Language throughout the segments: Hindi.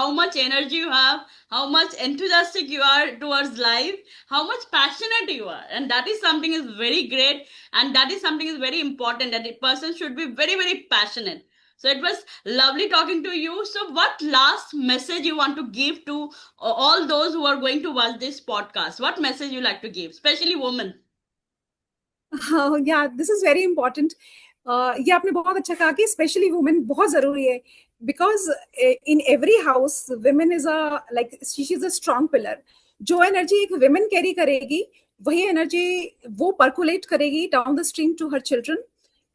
how much energy you have, how much enthusiastic you are towards life, how much passionate you are, and that is something is very great, and that is something is very important, that a person should be very very passionate. So it was lovely talking to you. So what last message you want to give to all those who are going to watch this podcast? What message you like to give, especially women? या दिस इज वेरी इंपॉर्टेंट. ये आपने बहुत अच्छा कहा कि स्पेशली वुमेन बहुत जरूरी है, because in every house women is a like she is a strong pillar. जो एनर्जी एक वुमेन कैरी करेगी, वही एनर्जी वो पर्कुलेट करेगी down the stream to her children,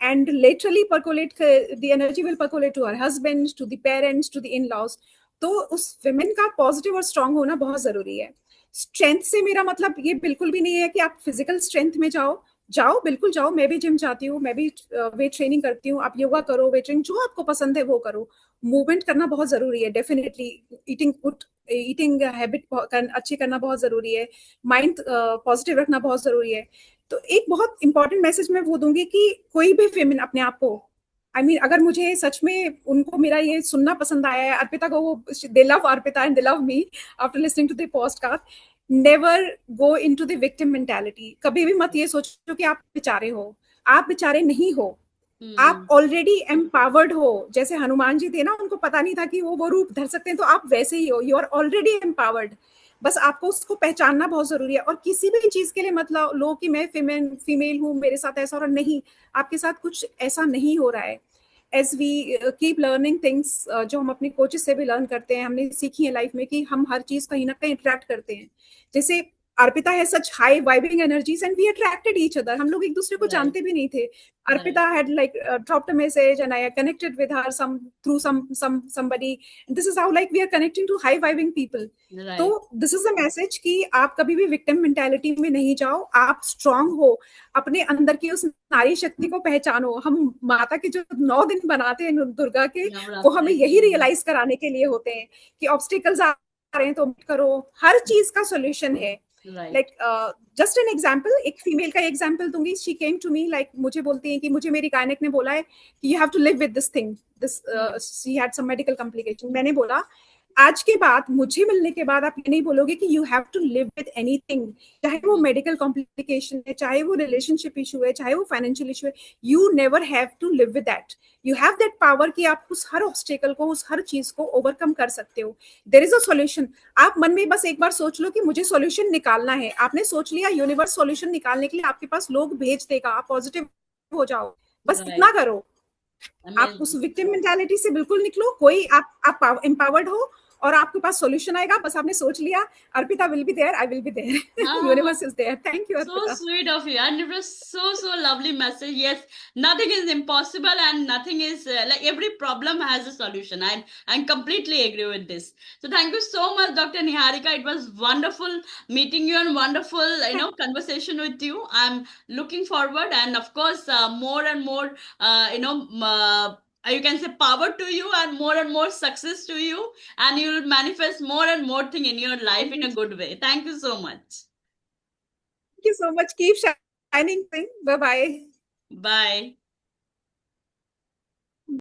and laterally percolate, the energy will percolate to her husband, to the parents, to the in-laws. तो उस women का पॉजिटिव और स्ट्रांग होना बहुत जरूरी है. स्ट्रेंथ से मेरा मतलब ये बिल्कुल भी नहीं है कि आप फिजिकल स्ट्रेंथ में जाओ. जाओ, बिल्कुल जाओ. मैं भी जिम जाती हूँ, मैं भी वेट ट्रेनिंग करती हूँ. आप योगा करो, वेट ट्रेनिंग, जो आपको पसंद है वो करो. मूवमेंट करना बहुत जरूरी है definitely. Eating good, eating habit अच्छी करना बहुत जरूरी है. माइंड पॉजिटिव रखना बहुत जरूरी है. तो एक बहुत इंपॉर्टेंट मैसेज मैं वो दूंगी कि कोई भी फेमिन अपने आप को, आई मीन अगर मुझे सच में उनको मेरा ये सुनना पसंद आया है, अर्पिता को, वो they love Arpita and they love me after listening to the podcast. Never go into the victim mentality. कभी भी मत ये सोचो कि आप बेचारे हो. आप बेचारे नहीं हो. आप ऑलरेडी एम्पावर्ड हो. जैसे हनुमान जी थे ना, उनको पता नहीं था कि वो रूप धर सकते हैं, तो आप वैसे ही हो. You are already empowered. बस आपको उसको पहचानना बहुत जरूरी है. और किसी भी चीज के लिए मत लो कि मैं फीमेल हूं, मेरे साथ ऐसा हो रहा. नहीं, आपके साथ कुछ ऐसा नहीं हो रहा है. As we keep learning things, जो हम अपने कोचेस से भी लर्न करते हैं, हमने सीखी है लाइफ में कि हम हर चीज कहीं ना कहीं इंटरेक्ट करते हैं. जैसे अर्पिता है such high vibing energies and we attracted each other. हम लोग एक दूसरे को Right, जानते भी नहीं थे. right, Arpita had like dropped a message and I connected with her through somebody. This is how like we are connecting to high vibing people. तो right. This is a message कि आप कभी भी विक्टिम मेंटालिटी में नहीं जाओ. आप स्ट्रांग हो. अपने अंदर की उस नारी शक्ति को पहचानो. हम माता के जो 9 दिन बनाते हैं दुर्गा के, वो हमें Navratri. यही रियलाइज कराने के लिए होते हैं कि ऑब्स्टिकल्स आ रहे हैं तो करो. हर चीज का सोल्यूशन है. Right. Like just an example, एक फीमेल का एग्जाम्पल दूंगी. She came to me like, मुझे बोलती है कि मुझे मेरी गायनेक ने बोला है कि you have to live with this thing. This she had some medical complication. मैंने बोला आज के बाद, मुझे मिलने के बाद आप ये नहीं बोलोगे कि you have to live with anything. चाहे वो मेडिकल कॉम्प्लिकेशन है, चाहे वो रिलेशनशिप इशू है, चाहे वो फाइनेंशियल इशू है. You never have to live with that. You have that power कि आप उस हर ऑब्स्टेकल को, उस हर चीज को ओवरकम कर सकते हो. There is a solution. आप मन में बस एक बार सोच लो कि मुझे सॉल्यूशन निकालना है. आपने सोच लिया, यूनिवर्स सॉल्यूशन निकालने के लिए आपके पास लोग भेज देगा. आप पॉजिटिव हो जाओ. बस इतना Right. करो. आप उस Amazing. विक्टिम मेंटालिटी से बिल्कुल निकलो. कोई आप एम्पावर्ड हो और आपके पास सॉल्यूशन आएगा. बस आपने सोच लिया, Arpita will be there, I will be there. Ah, universe is there. Thank you so Arpita. sweet of you, and it was so so lovely message. Yes, nothing is impossible, and nothing is like every problem has a solution. I completely agree with this. So thank you so much, Dr. Niharika. It was wonderful meeting you and wonderful conversation with you. I'm looking forward, and of course, more and more you can say power to you and more success to you, and you will manifest more and more thing in your life in a good way. Thank you so much. Thank you so much. Keep shining. Bye bye. Bye.